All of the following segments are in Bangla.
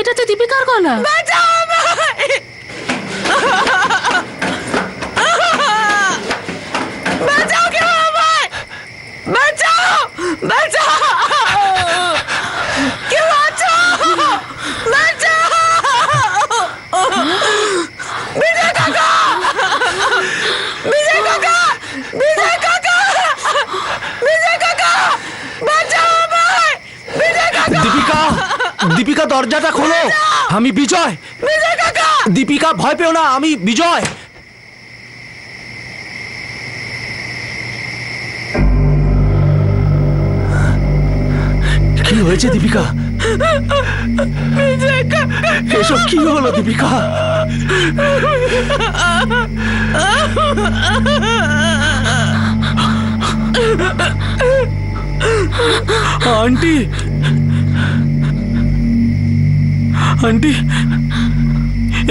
এটা তো দীপিকার গলা। বাঁচাও আমায়! বাঁচাও কেউ আমায়! বাঁচাও! বাঁচাও! কেউ আছো? বাঁচাও! বিজয় কাকা! বিজয় কাকা! বিজয় কাকা! বিজয় কাকা! বাঁচাও আমায়! বিজয় কাকা! দীপিকা, দীপিকা দরজাটা খোলো। আমি বিজয়। বিজয় কাকা! দীপিকা ভয় পেও না, আমি বিজয়। কি হয়েছে দীপিকা? বিজয় কাকা! এসব কি হলো দীপিকা? আন্টি, আন্টি,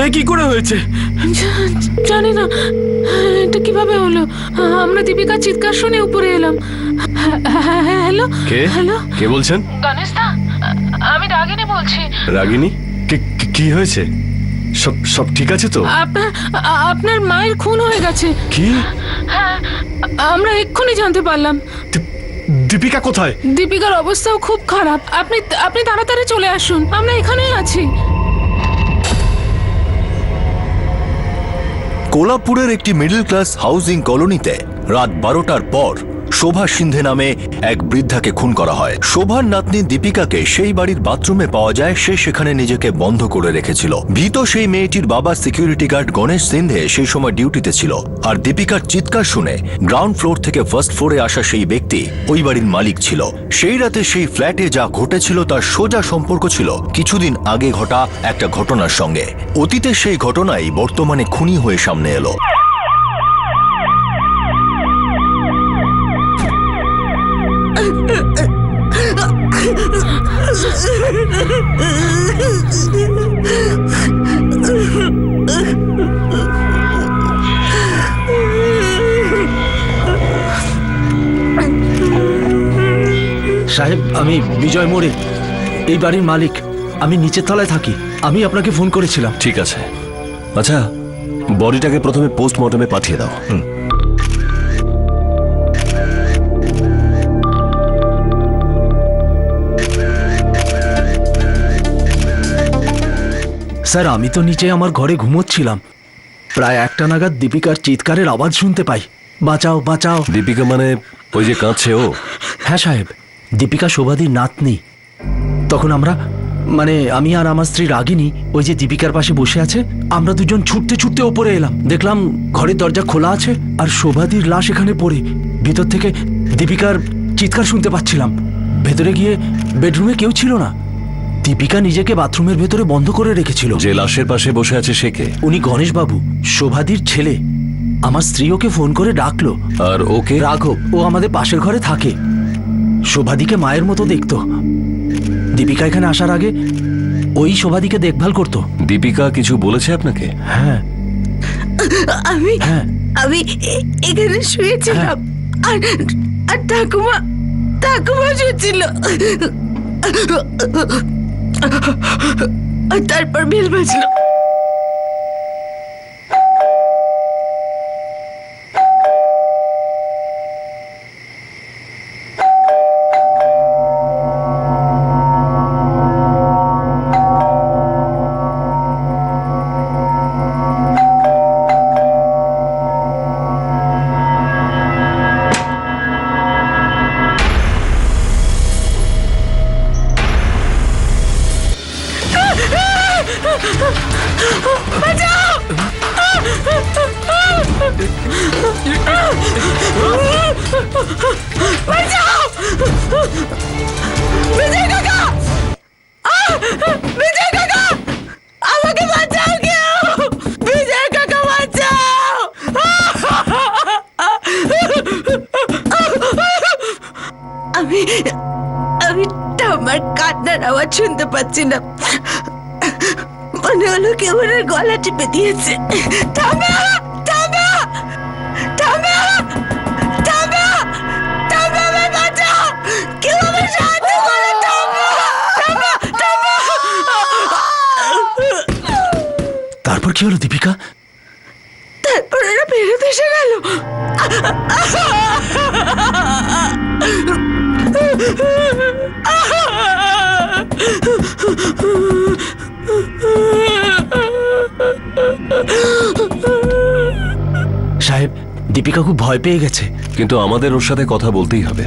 এ কি করে হয়েছে? জানি না এটা কিভাবে হলো। আমরা দীপিকার চিৎকার শুনে উপরে এলাম। হ্যালো কে? হ্যালো, কে বলছেন? গণেশ দা, আমি রাগিনী বলছি। রাগিনী? কি হয়েছে? সব সব ঠিক আছে তো? আপনার মায়ের খুন হয়ে গেছে। কি? হ্যাঁ, আমরা এক্ষুনি জানতে পারলাম। দীপিকা কোথায়? দীপিকার অবস্থাও খুব খারাপ। আপনি তাড়াতাড়ি চলে আসুন, আমরা এখানেই আছি। কোলাপুরের একটি মিডল ক্লাস হাউজিং কলোনিতে রাত 12টার পর শোভা সিন্ধে নামে এক বৃদ্ধাকে খুন করা হয়। শোভার নাতনি দীপিকাকে সেই বাড়ির বাথরুমে পাওয়া যায়। সে সেখানে নিজেকে বন্ধ করে রেখেছিল। ভীত সেই মেয়েটির বাবা সিকিউরিটি গার্ড গণেশ সিন্ধে সেই সময় ডিউটিতে ছিল। আর দীপিকার চিৎকার শুনে গ্রাউন্ড ফ্লোর থেকে ফার্স্ট ফ্লোরে আসা সেই ব্যক্তি ওই বাড়ির মালিক ছিল। সেই রাতে সেই ফ্ল্যাটে যা ঘটেছিল তার সোজা সম্পর্ক ছিল কিছুদিন আগে ঘটা একটা ঘটনার সঙ্গে। অতীতের সেই ঘটনাই বর্তমানে খুনি হয়ে সামনে এলো। সাহেব, আমি বিজয় মোড়ে, এই বাড়ির মালিক। আমি নিচের তলায় থাকি। আমি আপনাকে ফোন করেছিলাম। ঠিক আছে। আচ্ছা, বডিটাকে প্রথমে পোস্টমর্টমে পাঠিয়ে দাও। স্যার, আমি তো নিচে আমার ঘরে ঘুমোচ্ছিলাম। প্রায় 1টা নাগাদ দীপিকার চিৎকারের আওয়াজ শুনতে পাই, বাঁচাও বাঁচাও। দীপিকা মানে ওই যে কাঁদছে ও? হ্যাঁ সাহেব, দীপিকা শোভাদির নাতনি। তখন আমি আর আমার স্ত্রী রাগিনী ওই যে দীপিকার পাশে বসে আছে, আমরা দুজন ছুটতে ছুটতে ওপরে এলাম। দেখলাম ঘরের দরজা খোলা আছে আর শোভাদির লাশ এখানে পড়ে। ভিতর থেকে দীপিকার চিৎকার শুনতে পাচ্ছিলাম। ভেতরে গিয়ে বেডরুমে কেউ ছিল না। দীপিকা নিজেকে বাথরুমের ভেতরে বন্ধ করে রেখেছিল। যে লাশের পাশে বসে আছে সে কে? উনি গণেশ বাবু, শোভাদির ছেলে। আমার স্ত্রী ওকে ফোন করে ডাকলো। আর ওকে? রাঘব। ও আমাদের পাশের ঘরে থাকে। শোভাদিকে মায়ের মতো দেখতো। দীপিকা এখানে আসার আগে ওই শোভাদিকে দেখভাল করতো। দীপিকা কিছু বলেছে আপনাকে? হ্যাঁ। আমি এখানে শুয়েছিলাম আর ঠাকুমা শুয়েছিল। আর তারপর বেল বাজলো। বিজয় কাকা! বিজয় কাকা! আমাকে বাঁচাও কেউ! বিজয় কাকা বাঁচাও! আমি আমার কান্নার আওয়াজ শুনতে পাচ্ছি না। মনে হলো কেউ ওনার গলা টিপে দিয়েছে। থামো! থামো! থামো! থামো! থামো! আমায় বাঁচাও! কেউ আমায় সাহায্য করো! থামো! থামো! থামো! কি হলো দীপিকা? তারপর এরা ফেরত এসে গেল। সাহেব, দীপিকা খুব ভয় পেয়ে গেছে। কিন্তু আমাদের ওর সাথে কথা বলতেই হবে।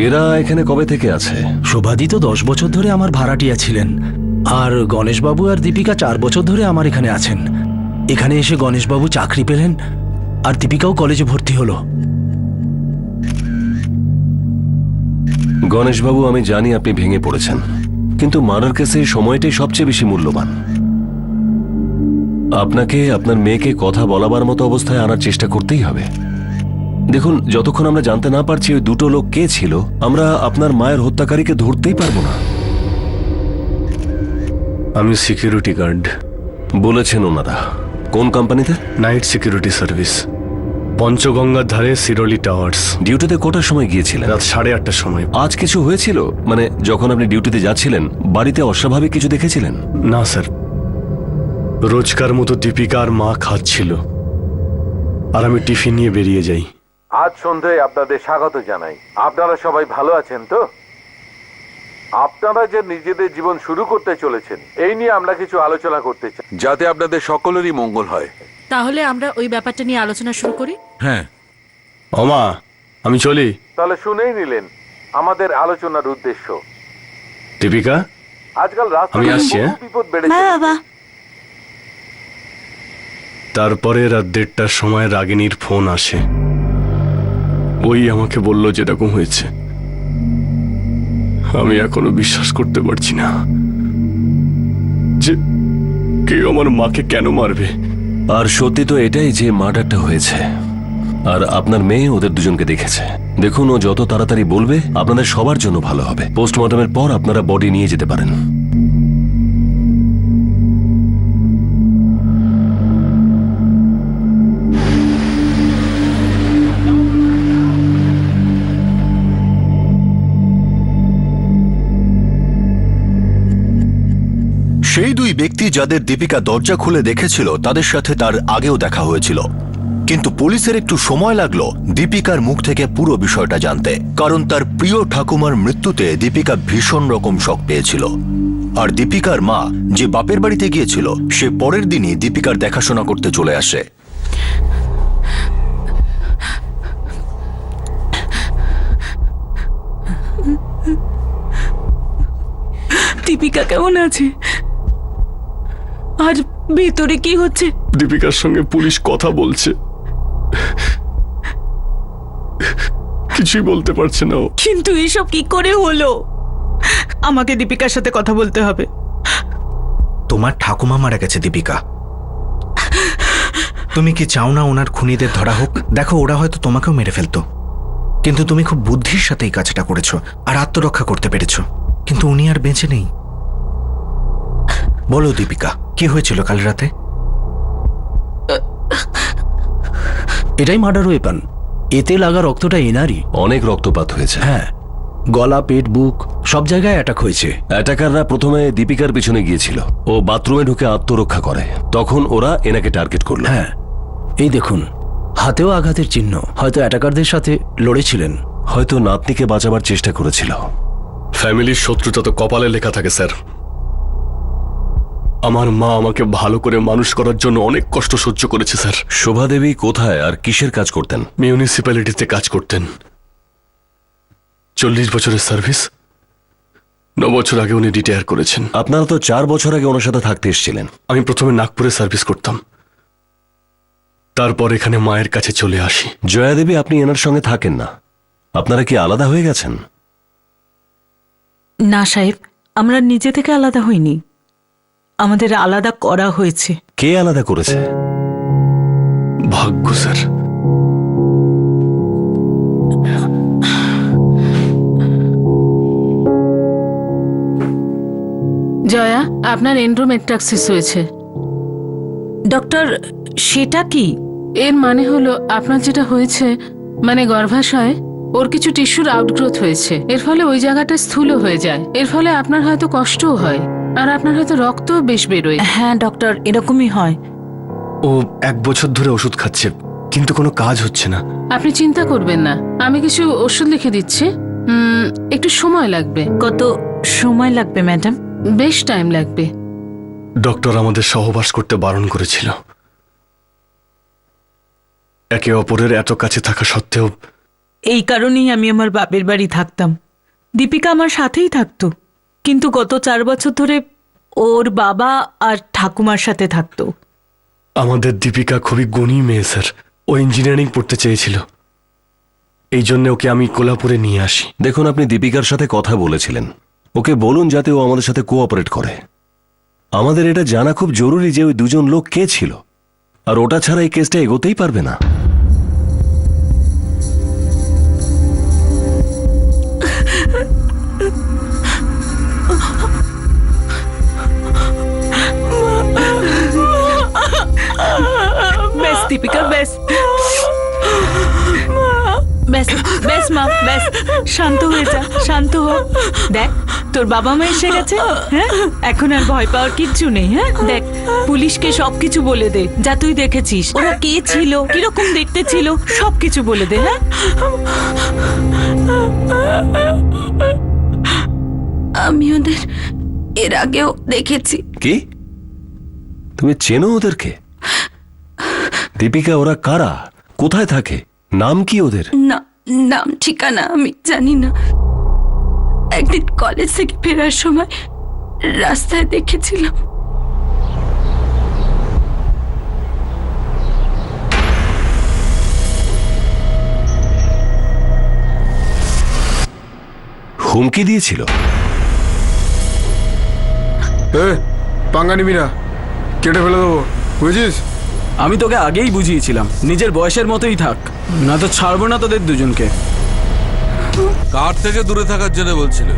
এরা এখানে কবে থেকে আছে? শোভাদি তো 10 বছর ধরে আমার ভাড়াটিয়া ছিলেন, আর গণেশবাবু আর দীপিকা 4 বছর ধরে আমার এখানে আছেন। এখানে এসে গণেশবাবু চাকরি পেলেন, আর দীপিকাও কলেজে ভর্তি হলো। গণেশবাবু, আমি জানি আপনি ভেঙে পড়েছেন, কিন্তু মার্ডার কেসে সময়টাই সবচেয়ে বেশি মূল্যবান। আপনাকে আপনার মেয়েকে কথা বলাবার মতো অবস্থায় আনার চেষ্টা করতেই হবে। দেখুন, যতক্ষণ আমরা জানতে না পারছি ওই দুটো লোক কে ছিল, আমরা আপনার মায়ের হত্যাকারীকে ধরতেই পারবো না। আমি সিকিউরিটি গার্ড। বলেছেন ওনারা। কোন কোম্পানিতে? নাইট সিকিউরিটি সার্ভিস, পঞ্চগঙ্গার ধারে সিরোলি টাওয়ার্স। ডিউটিতে কটার সময় গিয়েছিলেন? রাত 8:30টার সময়। আজ কিছু হয়েছিল? মানে যখন আপনি ডিউটিতে যাচ্ছিলেন বাড়িতে অস্বাভাবিক কিছু দেখেছিলেন? না স্যার, রোজকার মতো দীপিকা আর মা খাচ্ছিল, আর আমি টিফিন নিয়ে বেরিয়ে যাই। আজ সন্ধ্যায় আপনাদের স্বাগত জানাই। আপনারা সবাই ভালো আছেন তো? আপনারা যে নিজেদের জীবন শুরু করতে চলেছেন, এই নিয়ে আমরা কিছু আলোচনা করতে চাই, যাতে আপনাদের সকলেরই মঙ্গল হয়। তাহলে আমরা ওই ব্যাপারটা নিয়ে আলোচনা শুরু করি। হ্যাঁ, ওমা, আমি চলি। তাহলে শুনেই নিলেন আমাদের আলোচনার উদ্দেশ্য। দীপিকা, আজকাল আমি রাস্তায় আসছি, বহু হ্যাঁ? বিপদ মা বেড়েছে। বাবা, তারপরে রাত 1:30টার সময় রাগিনীর ফোন আসে। ওই আমাকে বলল যেরকম হয়েছে। আমি এখনো বিশ্বাস করতে পারছি না যে কেউ আমার মাকে কেন মারবে। আর সত্যি তো এটাই যে মার্ডারটা হয়েছে, আর আপনার মেয়ে ওদের দুজনকে দেখেছে। দেখুন, ও যত তাড়াতাড়ি বলবে আপনাদের সবার জন্য ভালো হবে। পোস্টমর্টমের পর আপনারা বডি নিয়ে যেতে পারেন। সেই দুই ব্যক্তি যাদের দীপিকা দরজা খুলে দেখেছিল তাদের সাথে তার আগেও দেখা হয়েছিল, কিন্তু পুলিশের একটু সময় লাগলো দীপিকার মুখ থেকে পুরো বিষয়টা জানতে। কারণ তার প্রিয় ঠাকুমার মৃত্যুতে দীপিকা ভীষণ রকম শক পেয়েছিল, আর দীপিকার মা যে বাপের বাড়িতে গিয়েছিল সে পরের দিনই দীপিকার দেখাশোনা করতে চলে আসে। দীপিকা কেমন আছে? আর ভিতরে কি হচ্ছে? দীপিকার সঙ্গে পুলিশ কথা বলছে, কিছুই বলতে পারছে না ও। কিন্তু এসব কি করে হলো? আমাকে দীপিকার সাথে কথা বলতে হবে। তোমার ঠাকুমা মারা গেছে দীপিকা। তুমি কি চাও না ওনার খুনিদের ধরা হোক? দেখো, ওরা হয়তো তোমাকেও মেরে ফেলতো, কিন্তু তুমি খুব বুদ্ধির সাথে এই কাজটা করেছো আর আত্মরক্ষা করতে পেরেছো। কিন্তু উনি আর বেঁচে নেই। বলো দীপিকা, কি হয়েছিল কাল রাতে? এটাই মার্ডার ওয়েপন। এতে লাগা রক্তটা এনারই। অনেক রক্তপাত হয়েছে। হ্যাঁ, গলা, পেট, বুক সব জায়গায় অ্যাটাক হয়েছে। অ্যাটাকাররা প্রথমে দীপিকার পিছনে গিয়েছিল। ও বাথরুমে ঢুকে আত্মরক্ষা করে, তখন ওরা এনাকে টার্গেট করলো। হ্যাঁ, এই দেখুন, হাতেও আঘাতের চিহ্ন। হয়তো অ্যাটাকারদের সাথে লড়েছিলেন। হয়তো নাতনিকে বাঁচাবার চেষ্টা করেছিল। ফ্যামিলির শত্রুতা তো কপালে লেখা থাকে স্যার। আমার মা আমাকে ভালো করে মানুষ করার জন্য অনেক কষ্ট সহ্য করেছে স্যার। শোভা দেবী কোথায় আর কিসের কাজ করতেন? মিউনিসিপ্যালিটিতে কাজ করতেন। 40 বছরের সার্ভিস। 9 বছর আগে উনি রিটায়ার করেছেন। আপনারা তো 4 বছর আগে ওনার সাথে থাকতে এসেছিলেন। আমি প্রথমে নাগপুরে সার্ভিস করতাম, তারপর এখানে মায়ের কাছে চলে আসি। জয়া দেবী, আপনি এনার সঙ্গে থাকেন না। আপনারা কি আলাদা হয়ে গেছেন? না সাহেব, আমরা নিজে থেকে আলাদা হইনি, আমাদের আলাদা করা হয়েছে। কে আলাদা করেছে? ভাগ্য স্যার। জয়া, আপনার এন্ড্রোমেট্রাক্সিস হয়েছে। ডক্টর, সেটা কি? এর মানে হলো আপনার যেটা হয়েছে, মানে গর্ভাশয় ওর কিছু টিস্যুর আউটগ্রোথ হয়েছে। এর ফলে ওই জায়গাটা স্থূল হয়ে যায়। এর ফলে আপনার হয়তো কষ্টও হয়। আর আপনার হয়তো রক্ত বেশ বেরোয়। হ্যাঁ ডক্টর, এরকমই হয়। ও 1 বছর ধরে ওষুধ খাচ্ছে, কিন্তু কোনো কাজ হচ্ছে না। আপনি চিন্তা করবেন না, আমি কিছু ওষুধ লিখে দিচ্ছি। একটু সময় লাগবে। কত সময় লাগবে ম্যাডাম? বেশ টাইম লাগবে। ডক্টর আমাদের সহবাস করতে বারণ করেছিল। একে অপরের এত কাছে থাকা সত্ত্বেও এই কারণেই আমি আমার বাপের বাড়ি থাকতাম। দীপিকা আমার সাথেই থাকতো, কিন্তু গত 4 বছর ধরে ওর বাবা আর ঠাকুমার সাথে থাকতো। আমাদের দীপিকা খুবই গুণী মেয়ে স্যার। ও ইঞ্জিনিয়ারিং পড়তে চেয়েছিল, এই জন্য ওকে আমি কোলাপুরে নিয়ে আসি। দেখুন, আপনি দীপিকার সাথে কথা বলেছিলেন, ওকে বলুন যাতে ও আমাদের সাথে কোঅপারেট করে। আমাদের এটা জানা খুব জরুরি যে ওই দুজন লোক কে ছিল, আর ওটা ছাড়া এই কেসটা এগোতেই পারবে না। ব্যাস দীপিকা, ব্যাস ব্যাস ব্যাস মা, ব্যাস শান্ত হয়ে যা, শান্ত হ। দেখ তোর বাবা মা এসে গেছে। হ্যাঁ, এখন আর ভয় পাওয়ার কিচ্ছু নেই। হ্যাঁ দেখ, পুলিশকে সবকিছু বলে দে যা তুই দেখেছিস, ওরা কে ছিল, কিরকম দেখতে ছিল, সবকিছু বলে দে। হ্যাঁ, আমি ওদের এর আগেও দেখেছি। কি? তুমি চেনো ওদেরকে? দীপিকা, ওরা কারা, কোথায় থাকে, নাম কি ওদের? না, নাম ঠিকানা আমি জানি না। একদিন কলেজ থেকে ফেরার সময় রাস্তায় দেখেছিলাম। হুমকি দিয়েছিল? পাঙ্গা নিবি না, কেটে ফেলে দেবো, বুঝেছিস? আমি তোকে আগেই বুঝিয়েছিলাম নিজের বয়সের মতোই থাক, না তো ছাড়বো না তোদের দুজনকে। কার থেকে দূরে থাকার জন্য বলছিল?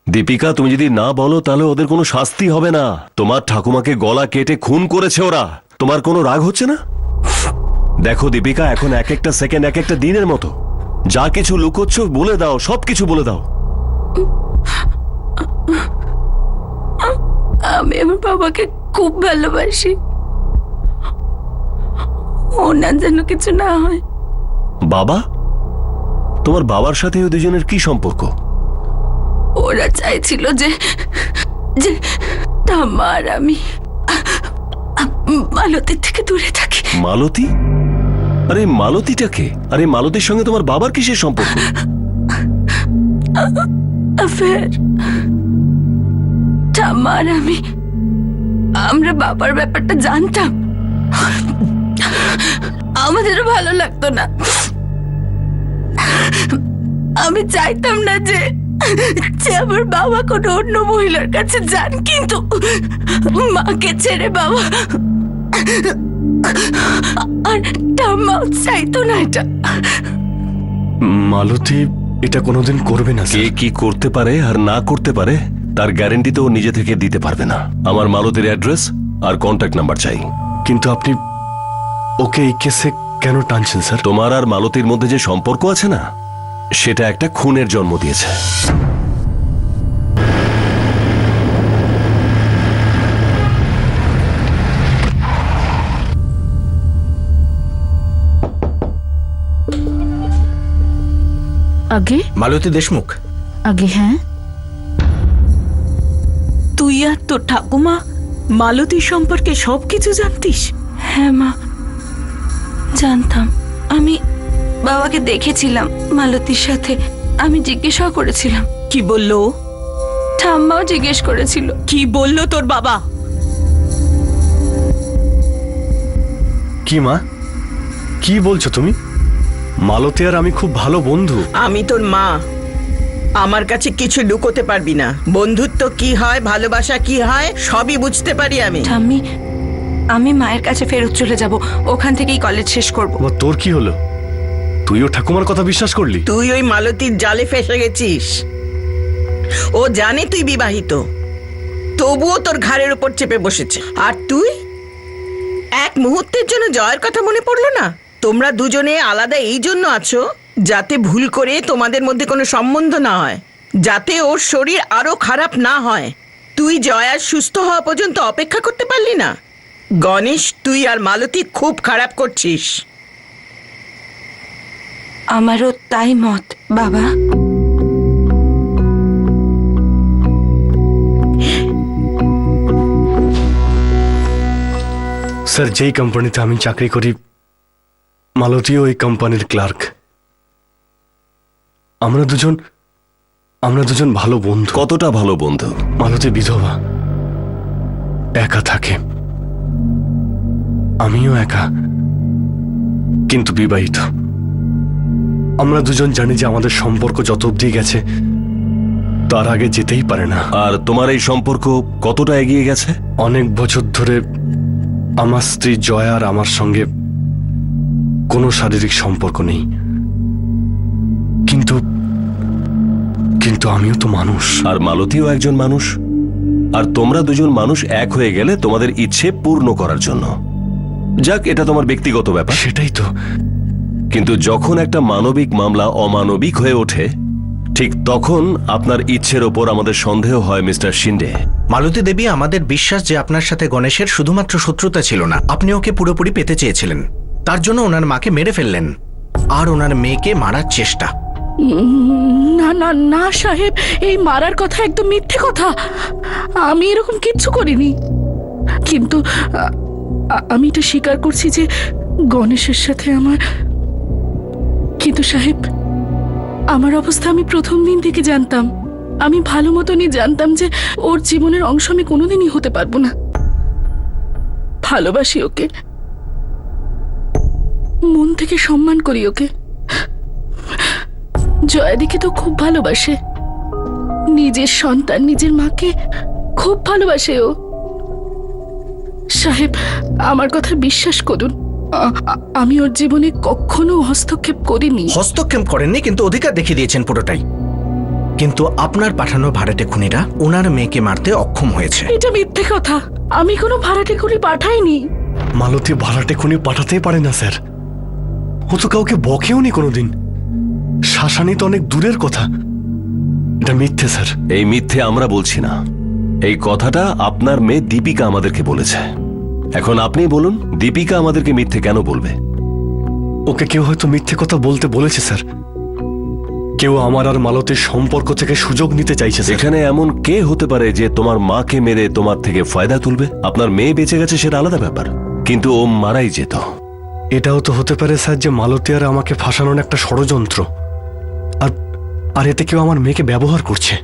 দীপিকা, তুমি যদি না বলো তাহলে ওদের কোনো শাস্তি হবে না। তোমার ঠাকুমাকে গলা কেটে খুন করেছে ওরা। তোমার কোনো রাগ হচ্ছে না? দেখো দীপিকা, এখন এক একটা সেকেন্ড এক একটা দিনের মতো। যা কিছু লুকোচ্ছ বলে দাও, সবকিছু বলে দাও। আমি আমার বাবাকে খুব ভালোবাসি, ওনার যেন কিছু না হয়। বাবা? তোমার বাবার সাথে ওই দুজনের কি সম্পর্ক? ওরা চাইছিল যে যে ঠাম্মা আর আমি মালতীর থেকে দূরে থাকি। মালতী? আরে মালতীটাকে? আরে মালতীর সঙ্গে তোমার বাবার কিসের সম্পর্ক? অ্যাফেয়ার। ঠাম্মা আর আমরা বাবার ব্যাপারটা জানতাম, আমাদেরও ভালো লাগতো না। আমি চাইতাম না যে আমার বাবা কোনো অন্য মহিলার কাছে যান, কিন্তু মাকে ছেড়ে বাবা আর ঠাম্মাও চাইতো না এটা। মালতী এটা কোনোদিন করবে না কে স্যার। কি করতে পারে আর না করতে পারে তার গ্যারান্টি তো ও নিজে থেকে দিতে পারবে না। আমার মালতীর অ্যাড্রেস আর কন্ট্যাক্ট নাম্বার চাই। কিন্তু আপনি ওকে এই কেসে কেন টানছেন স্যার? তোমার আর মালতীর মধ্যে যে সম্পর্ক আছে না, সেটা একটা খুনের জন্ম দিয়েছে। আগে মালতী দেশমুখ। আগে হ্যাঁ, তুই আর তোর ঠাকুমা মালতীর সম্পর্কে সবকিছু জানতিস? হ্যাঁ মা, জানতাম। আমি বাবাকে দেখেছিলাম মালতীর সাথে, আমি জিজ্ঞাসাও করেছিলাম। কি বললো? ঠাম্মাও জিজ্ঞেস করেছিল। কি বললো তোর বাবা? কি মা, কি বলছো তুমি? মালতী আর আমি খুব ভালো বন্ধু। আমি তোর মা, আমার কাছে কিছু লুকোতে পারবি না। বন্ধুত্ব কি হয়, ভালোবাসা কি হয়, সবই বুঝতে পারি আমি। ঠাম্মি, আমি মায়ের কাছে ফেরত চলে যাব, ওখান থেকেই কলেজ শেষ করব। বাবা, তোর কি হলো? তুইও ঠাকুমার কথা বিশ্বাস করলি? তুই ওই মালতীর জালে ফেসে গেছিস। ও জানে তুই বিবাহিত, তবুও তোর ঘাড়ের উপর চেপে বসেছে। আর তুই এক মুহূর্তের জন্য জয়ের কথা মনে পড়লো না? তোমরা দুজনে আলাদা এই জন্য আছো যাতে ভুল করে তোমাদের মধ্যে কোনো সম্বন্ধ না হয়। যাতে ওর শরীর আরো খারাপ না হয়। তুই জয়ার সুস্থ হওয়া পর্যন্ত অপেক্ষা করতে পারলি না? গণেশ, তুই আর মালতী খুব খারাপ করছিস। আমারও তাই মত বাবা। স্যার, যেই কোম্পানিতে আমি চাকরি করি মালতীও ওই কোম্পানির ক্লার্ক। আমরা দুজন ভালো বন্ধু। কতটা ভালো বন্ধু? মালতী বিধবা, একা থাকে, আমিও একা, কিন্তু বিবাহিত। আমরা দুজন জানি যে আমাদের সম্পর্ক যত অবধি গেছে তার আগে যেতেই পারে না। আর তোমার এই সম্পর্ক কতটা এগিয়ে গেছে? অনেক বছর ধরে আমার স্ত্রী জয়া আর আমার সঙ্গে কোনো শারীরিক সম্পর্ক নেই, কিন্তু আমিও তো মানুষ। আর মালতীও একজন মানুষ। আর তোমরা দুজন মানুষ এক হয়ে গেলে তোমাদের ইচ্ছে পূর্ণ করার জন্য। যাক, এটা তোমার ব্যক্তিগত ব্যাপার। সেটাই তো। কিন্তু যখন একটা মানবিক মামলা অমানবিক হয়ে ওঠে, ঠিক তখন আপনার ইচ্ছের ওপর আমাদের সন্দেহ হয় মিস্টার শিন্ডে। মালতী দেবী, আমাদের বিশ্বাস যে আপনার সাথে গণেশের শুধুমাত্র শত্রুতা ছিল না, আপনি ওকে পুরোপুরি পেতে চেয়েছিলেন। তার জন্য ওনার মাকে মেরে ফেললেন আর ওনার মেয়েকে মারার চেষ্টা। না না না সাহেব, এই মারার কথা একদম মিথ্যে কথা। আমি এরকম কিচ্ছু করিনি। কিন্তু আমি এটা স্বীকার করছি যে গণেশের সাথে আমার। কিন্তু সাহেব, আমার অবস্থা আমি প্রথম দিন থেকে জানতাম। আমি ভালো মতনই জানতাম যে ওর জীবনের অংশ আমি কোনোদিনই হতে পারবো না। ভালোবাসি ওকে, মন থেকে সম্মান করি ওকে। জয়াদিকে তো খুব ভালোবাসে, নিজের সন্তান, নিজের মাকে খুব ভালোবাসে ও। সাহেব, আমার কথা বিশ্বাস করুন, আমি ওর জীবনে কখনো হস্তক্ষেপ করিনি। হস্তক্ষেপ করেননি, কিন্তু অধিকার দেখিয়ে দিয়েছেন পুরোটাই। কিন্তু আপনার পাঠানো ভাড়াটে খুনিরা ওনার মেয়েকে মারতে অক্ষম হয়েছে। এটা মিথ্যে কথা। আমি কোনো ভাড়াটে খুনি পাঠাইনি। মালতী ভাড়াটে খুনি পাঠাতেই পারে না স্যার। ও তো কাউকে বকেও নি কোনোদিন। শাসানি তো অনেক দূরের কথা। এটা মিথ্যে স্যার। এই মিথ্যে আমরা বলছি না, এই কথাটা আপনার মেয়ে দীপিকা আমাদেরকে বলেছে। এখন আপনি বলুন, দীপিকা আমাদেরকে মিথ্যে কেন বলবে? ওকে কেউ হয়তো মিথ্যে কথা বলতে বলেছে স্যার। কেউ আমার আর মালতীর সম্পর্ক থেকে সুযোগ নিতে চাইছে স্যার। এখানে এমন কে হতে পারে যে তোমার মাকে মেরে তোমার থেকে ফায়দা তুলবে? আপনার মেয়ে বেঁচে গেছে সেটা আলাদা ব্যাপার, কিন্তু ও মারাই যেত। এটাও তো হতে পারে স্যার যে মালতী আর আমাকে ফাঁসানোর একটা ষড়যন্ত্র, আর এতে কেউ আমার মেয়েকে ব্যবহার করছে।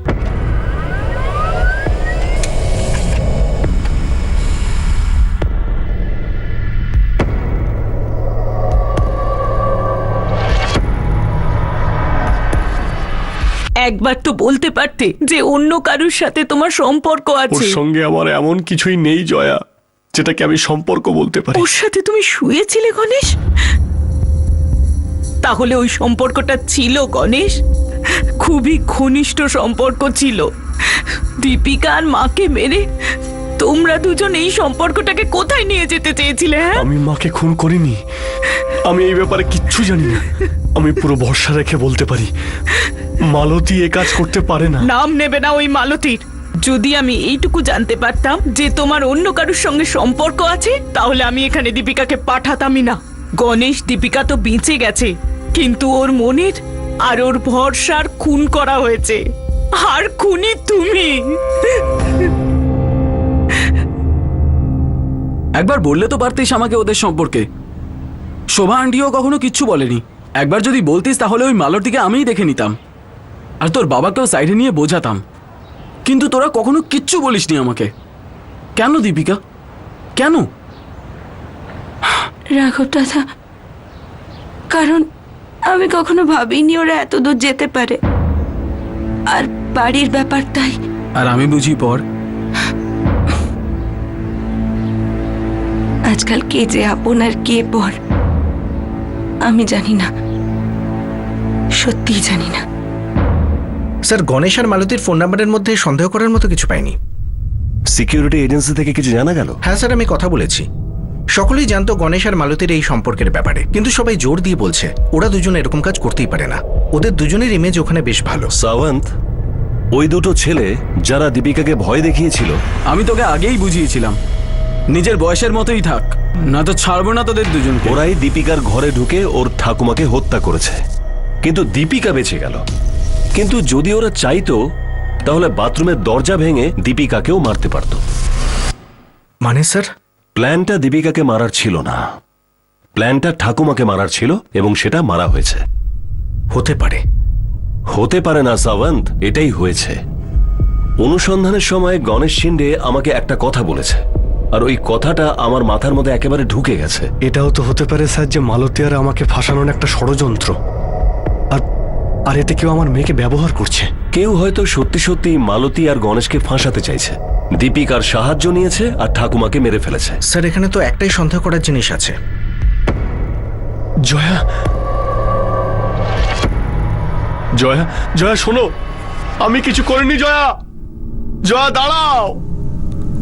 একবার তো বলতে পারতে যে অন্য কারুর সাথে তোমার সম্পর্ক ওর আছে। সঙ্গে আমার এমন কিছুই নেই জয়া যেটাকে আমি সম্পর্ক বলতে পারি। ওর সাথে তুমি শুয়েছিলে গণেশ? তাহলে ওই সম্পর্কটা ছিল গণেশ, খুবই ঘনিষ্ঠ সম্পর্ক ছিল। দীপিকা আর মাকে মেরে তোমরা দুজন এই সম্পর্কটাকে কোথায় নিয়ে যেতে চেয়েছিলে? হ্যাঁ, আমি মাকে খুন করিনি। আমি এই ব্যাপারে কিচ্ছু জানি না। আমি পুরো ভরসা রেখে বলতে পারি মালতী এ কাজ করতে পারে না। নাম নেবে না ওই মালতীর। যদি আমি এইটুকু জানতে পারতাম যে তোমার অন্য কারুর সঙ্গে সম্পর্ক আছে, তাহলে আমি এখানে দীপিকাকে পাঠাতামই না। গণেশ, দীপিকা তো বেঁচে গেছে, কিন্তু ওর মনের আর ওর ভরসার খুন করা হয়েছে। আর খুনি তুমি। একবার বললে তো পারতিস আমাকে ওদের সম্পর্কে। শোভা আন্টিও কখনো কিচ্ছু বলেনি। একবার যদি বলতিস তাহলে ওই মালতীকে আমিই দেখে নিতাম, আর তোর বাবাকেও সাইডে নিয়ে বোঝাতাম। কিন্তু তোরা কখনো কিচ্ছু বলিসনি আমাকে। কেন দীপিকা, কেন? রাঘব দাদা, কারণ আমি কখনো ভাবিনি ওরা এত দূর যেতে পারে। আর বাড়ির ব্যাপার তাই। আর আমি বুঝি পর। আজকাল কে যে আপন আর কে পর আমি জানি না, সত্যিই জানি না। স্যার, গণেশ আর মালতীর ফোন নাম্বারের মধ্যে সন্দেহ করার মতো কিছু পাইনি। সিকিউরিটি এজেন্সি থেকে কিছু জানা গেল? হ্যাঁ স্যার, আমি কথা বলেছি। সকলেই জানতো গণেশ আর মালতীর এই সম্পর্কের ব্যাপারে, কিন্তু সবাই জোর দিয়ে বলছে ওরা দুজন এরকম কাজ করতেই পারে না। ওদের দুজনের ইমেজ ওখানে বেশ ভালো। সাওয়ন্ত, ওই দুটো ছেলে যারা দীপিকাকে ভয় দেখিয়েছিল, আমি তোকে আগেই বুঝিয়েছিলাম নিজের বয়সের মতোই থাক, না তো ছাড়বো না তোদের দুজনকে। ওরাই দীপিকার ঘরে ঢুকে ওর ঠাকুমাকে হত্যা করেছে, কিন্তু দীপিকা বেঁচে গেল। কিন্তু যদি ওরা চাইতো তাহলে বাথরুমের দরজা ভেঙে দীপিকাকেও মারতে পারত। মানে স্যার? প্ল্যানটা দীপিকাকে মারার ছিল না, প্ল্যানটা ঠাকুমাকে মারার ছিল, এবং সেটা মারা হয়েছে। হতে পারে। হতে পারে না সাওয়ন্ত, এটাই হয়েছে। অনুসন্ধানের সময় গণেশ শিন্ডে আমাকে একটা কথা বলেছে, আর ওই কথাটা আমার মাথার মধ্যে একেবারে ঢুকে গেছে। এটাও তো হতে পারে স্যার যে মালতী আর আমাকে ফাঁসানোর একটা ষড়যন্ত্র, আর এতে কেউ আমার মেয়েকে ব্যবহার করছে। কেউ হয়তো সত্যি সত্যি মালতী আর গণেশকে ফাঁসাতে চাইছে, দীপিকার সাহায্য নিয়েছে আর ঠাকুমাকে মেরে ফেলেছে। স্যার এখানে তো একটাই সন্দেহ করার জিনিস আছে। জয়া, জয়া, জয়া শোনো, আমি কিছু করিনি। জয়া, জয়া দাঁড়াও।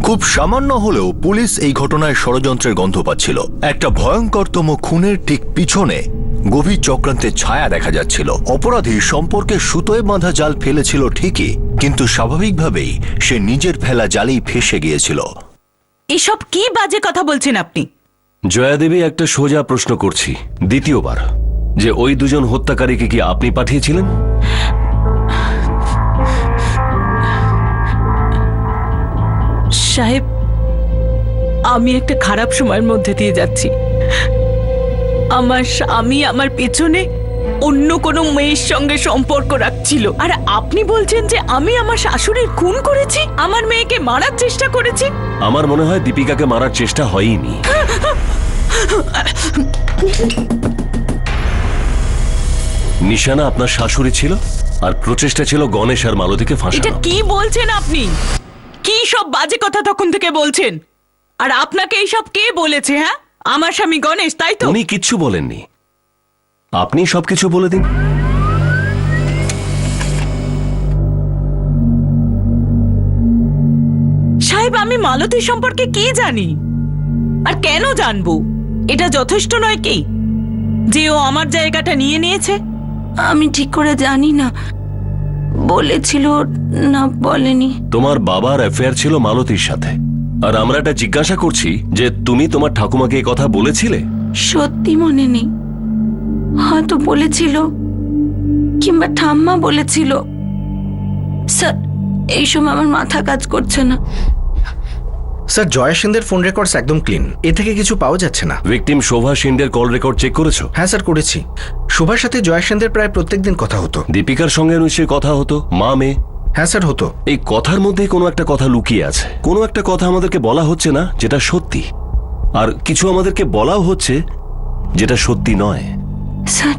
খুব সামান্য হলেও পুলিশ এই ঘটনায় ষড়যন্ত্রের গন্ধ পাচ্ছিল। একটা ভয়ঙ্করতম খুনের ঠিক পিছনে গভীর চক্রান্তের ছায়া দেখা যাচ্ছিল। অপরাধী সম্পর্কে সুতোয় বাঁধা জাল ফেলেছিল ঠিকই, কিন্তু স্বাভাবিকভাবেই সে নিজের ফেলা জালেই ফেসে গিয়েছিল। এসব কি বাজে কথা বলছেন আপনি? জয়া দেবী, একটা সোজা প্রশ্ন করছি দ্বিতীয়বার, যে ওই দুজন হত্যাকারীকে কি আপনি পাঠিয়েছিলেন? সাহেব, আমি একটা খারাপ সময়ের মধ্যে দিয়ে যাচ্ছি। আমার স্বামী আমার পেছনে অন্য কোনো মেয়ের সঙ্গে সম্পর্ক রাখছিল, আর আপনি বলছেন যে আমি আমার শাশুড়ির খুন করেছি, আমার মেয়েকে মারার চেষ্টা করেছি। আমার মনে হয় দীপিকাকে মারার চেষ্টা হয়নি। নিশানা আপনার শাশুড়ি ছিল, আর প্রচেষ্টা ছিল গণেশ আর মালতীকে এটা ফাঁসানো। কি বলছেন আপনি? কি সব বাজে কথা তখন থেকে বলছেন? আর আপনাকে এইসব কে বলেছে? হ্যাঁ, আমার স্বামী গণেশ, তাই তো? উনি কিচ্ছু বলেননি, আপনি সবকিছু বলে দিন। সাহেব, আমি মালতী সম্পর্কে কি জানি আর কেন জানবো? এটা যথেষ্ট নয় কি যে ও আমার জায়গাটা নিয়ে নিয়েছে? আমি ঠিক করে জানি না বলেছিল না বলেনি। তোমার বাবার অ্যাফেয়ার ছিল মালতীর সাথে, আর আমরা এটা জিজ্ঞাসা করছি যে তুমি তোমার ঠাকুমাকে এই কথা বলেছিলে? সত্যি মনে নেই, হয়তো বলেছিল কিংবা ঠাম্মা বলেছিল। স্যার, এই সময় আমার মাথা কাজ করছে না। স্যার জয়া সিন্ধের ফোন রেকর্ডস একদম ক্লিন, এ থেকে কিছু পাওয়া যাচ্ছে না। ভিকটিম শোভা শিন্ডের কল রেকর্ড চেক করেছো? হ্যাঁ স্যার করেছি। শোভার সাথে জয়া সিন্ধের প্রায় প্রত্যেকদিন কথা হতো। দীপিকার সঙ্গে নিশ্চয়ই কথা হতো, মা মেয়ে। হ্যাঁ স্যার হতো। এই কথার মধ্যে কোনো একটা কথা লুকিয়ে আছে, কোনো একটা কথা আমাদেরকে বলা হচ্ছে না যেটা সত্যি, আর কিছু আমাদেরকে বলাও হচ্ছে যেটা সত্যি নয়। স্যার,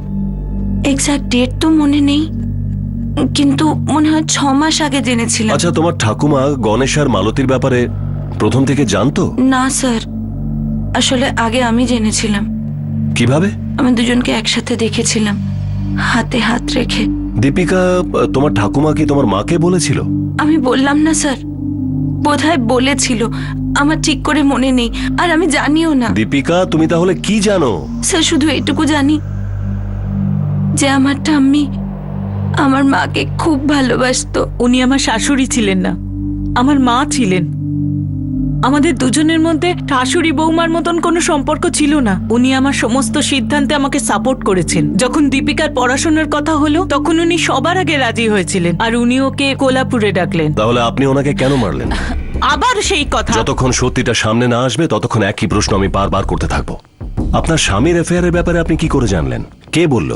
এক্সাক্ট ডেট তো মনে নেই, কিন্তু মনে হয় 6 মাস আগে জেনেছিলাম। আচ্ছা, তোমার ঠাকুমা গণেশ আর মালতীর ব্যাপারে প্রথম থেকে জানতো? না স্যার, আসলে আগে আমি জেনেছিলাম। কিভাবে? আমি দুজনকে একসাথে দেখেছিলাম, হাতে হাত রেখে। দীপিকা তোমার ঠাকুমা কি তোমার মাকে বলেছিল? আমি বললাম না স্যার, বোধহয় বলেছিল, আমার ঠিক করে মনে নেই, আর আমি জানিও না। দীপিকা, তুমি তাহলে কি জানো? স্যার, শুধু এইটুকু জানি যে আমার ঠাম্মি আমার মাকে খুব ভালোবাসতো। উনি আমার শাশুড়ি ছিলেন না, আমার মা ছিলেন। আমাদের দুজনের মধ্যে শাশুড়ি বৌমার মতন কোনো সম্পর্ক ছিল না। উনি আমার সমস্ত সিদ্ধান্তে আমাকে সাপোর্ট করেছেন। যখন দীপিকার পড়াশোনার কথা হলো তখন উনি সবার আগে রাজি হয়েছিলেন, আর উনি ওকে কোলাপুরে ডাকলেন। তাহলে আপনি ওনাকে কেন মারলেন? আবার সেই কথা। যতক্ষণ সত্যিটা সামনে না আসবে ততক্ষণ একই প্রশ্ন আমি বারবার করতে থাকবো। আপনার স্বামীর অ্যাফেয়ারের ব্যাপারে আপনি কি করে জানলেন? কে বলল?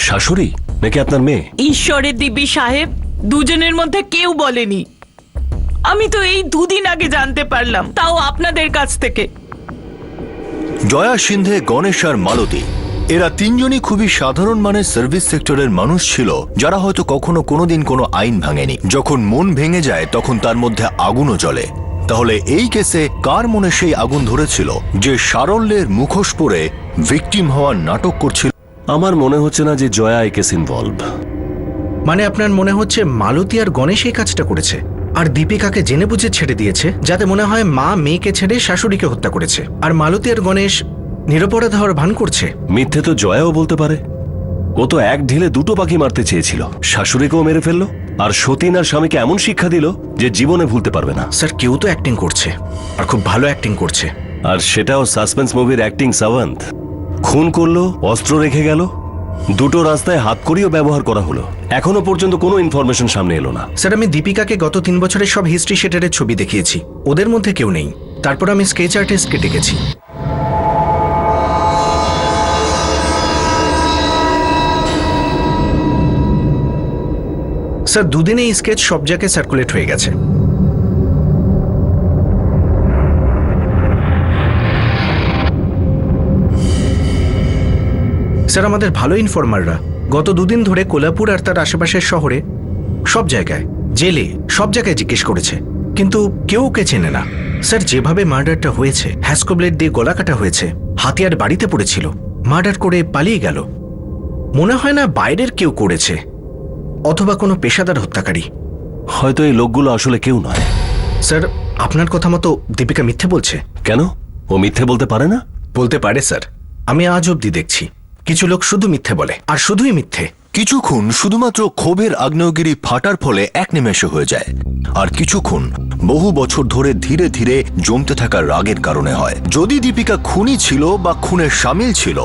শাশুড়ি নাকি আপনার মেয়ে? ঈশ্বরের দিব্যি সাহেব, দুজনের মধ্যে কেউ বলেনি। আমি তো এই 2 দিন আগে জানতে পারলাম, তাও আপনাদের কাছ থেকে। জয়া সিন্ধে, গণেশ আর মালতী এরা তিনজনই খুবই সাধারণ মানের সার্ভিস সেক্টরের মানুষ ছিল, যারা হয়তো কখনো কোনোদিন কোনো আইন ভাঙেনি। যখন মন ভেঙে যায় তখন তার মধ্যে আগুনও জ্বলে। তাহলে এই কেসে কার মনে সেই আগুন ধরেছিল যে সারল্যের মুখোশ পরে ভিকটিম হওয়ার নাটক করছিল? আমার মনে হচ্ছে না যে জয়া এই কেস ইনভলভ। মানে আপনার মনে হচ্ছে মালতী আর গণেশ এই কাজটা করেছে, আর দীপিকাকে জেনে বুঝে ছেড়ে দিয়েছে, যাতে মনে হয় মা মেয়েকে ছেড়ে শাশুড়িকে হত্যা করেছে, আর মালতী আর গণেশ নিরপরাধ হওয়ার ভান করছে। মিথ্যে তো জয়াও বলতে পারে। ও তো এক ঢিলে দুটো পাখি মারতে চেয়েছিল, শাশুড়িকেও মেরে ফেললো আর সতীন আর স্বামীকে এমন শিক্ষা দিল যে জীবনে ভুলতে পারবে না। স্যার কেউ তো অ্যাক্টিং করছে, আর খুব ভালো অ্যাক্টিং করছে। আর সেটাও সাসপেন্স মুভির অ্যাক্টিং। সাওয়ান্ত খুন করলো, অস্ত্র রেখে গেল, দুটো রাস্তায় হাতকড়িও ব্যবহার করা হলো, এখনো পর্যন্ত কোনো ইনফরমেশন সামনে এলো না। স্যার আমি দীপিকাকে গত 3 বছরের সব হিস্ট্রি শেটারের ছবি দেখিয়েছি, ওদের মধ্যে কেউ নেই। তারপর আমি স্কেচ আর্টিস্টকে ডেকেছি। স্যার দুদিনে এই স্কেচ সব জায়গায় সার্কুলেট হয়ে গেছে। স্যার আমাদের ভালো ইনফরমাররা গত 2 দিন ধরে কোলাপুর আর তার আশেপাশের শহরে সব জায়গায়, জেলে, সব জায়গায় জিজ্ঞেস করেছে, কিন্তু কেউ ওকে চেনে না। স্যার যেভাবে মার্ডারটা হয়েছে, হ্যাসকো ব্লেড দিয়ে গলা কাটা হয়েছে, হাতিয়ার বাড়িতে পড়েছিল, মার্ডার করে পালিয়ে গেল। মনে হয় না বাইরের কেউ করেছে, অথবা কোনো পেশাদার হত্যাকারী। হয়তো এই লোকগুলো আসলে কেউ নয়। স্যার আপনার কথা মতো দীপিকা মিথ্যে বলছে। কেন? ও মিথ্যে বলতে পারে না? বলতে পারে স্যার, আমি আজ অবধি দেখছি কিছু লোক শুধু মিথ্যে বলে, আর শুধুই মিথ্যে। কিছু খুন শুধুমাত্র ক্ষোভের আগ্নেয়গিরি ফাটার ফলে এক নিমেষে হয়ে যায়, আর কিছু খুন বহু বছর ধরে ধীরে ধীরে জমতে থাকা রাগের কারণে হয়। যদি দীপিকা খুনি ছিল বা খুনের সামিল ছিল,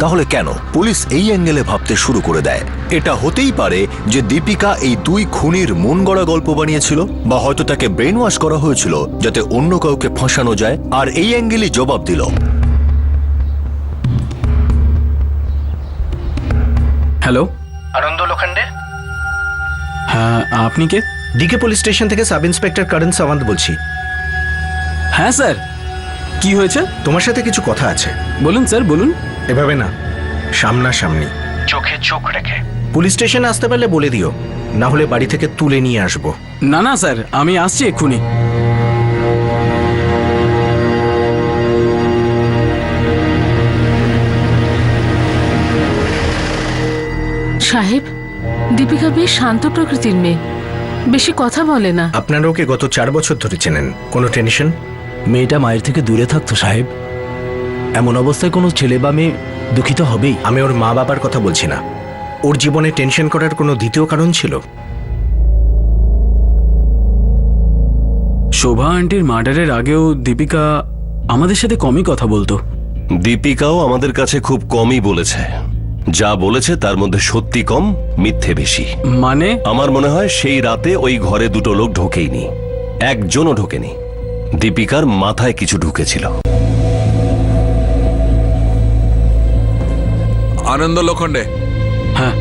তাহলে কেন পুলিশ এই অ্যাঙ্গেলে ভাবতে শুরু করে দেয়? এটা হতেই পারে যে দীপিকা এই 2 খুনির মন গড়া গল্প বানিয়েছিল, বা হয়তো তাকে ব্রেন ওয়াশ করা হয়েছিল যাতে অন্য কাউকে ফাঁসানো যায়, আর এই অ্যাঙ্গেলই জবাব দিল। হ্যালো, আনন্দ লোখণ্ডে? হ্যাঁ, আপনি কে? ডিকে পুলিশ স্টেশন থেকে সাব ইন্সপেক্টর করণ সাওয়ান্ত বলছি। হ্যাঁ স্যার, কি হয়েছে? তোমার সাথে কিছু কথা আছে। বলুন স্যার, বলুন। এভাবে না, সামনাসামনি, চোখে চোখ রেখে। পুলিশ স্টেশনে আসতে পারলে বলে দিও, না হলে বাড়ি থেকে তুলে নিয়ে আসবো। না না স্যার, আমি আসছি এক্ষুনি। সাহেব, দীপিকা বেশ শান্ত প্রকৃতির মেয়ে, বেশি কথা বলে না। আপনারা ওকে গত 4 বছর ধরে চেনেন, কোনো টেনশন? মেয়েটা মায়ের থেকে দূরে থাকতো সাহেব। এমন অবস্থায় কোনো ছেলে বা মেয়ে দুঃখিত হবেই। আমি ওর মা বাবার কথা বলছি না, ওর জীবনে টেনশন করার কোনো দ্বিতীয় কারণ ছিল? শোভা আন্টির মার্ডারের আগেও দীপিকা আমাদের সাথে কমই কথা বলতো। দীপিকাও আমাদের কাছে খুব কমই বলেছে। যা বলেছে তার মধ্যে সত্যি কম, মিথ্যে বেশি। মানে? আমার মনে হয় সেই রাতে ওই ঘরে 2 লোক ঢোকেইনি, একজনও ঢোকেনি। দীপিকার মাথায় কিছু ঢুকেছিল। আনন্দ লোখণ্ডে, হ্যাঁ,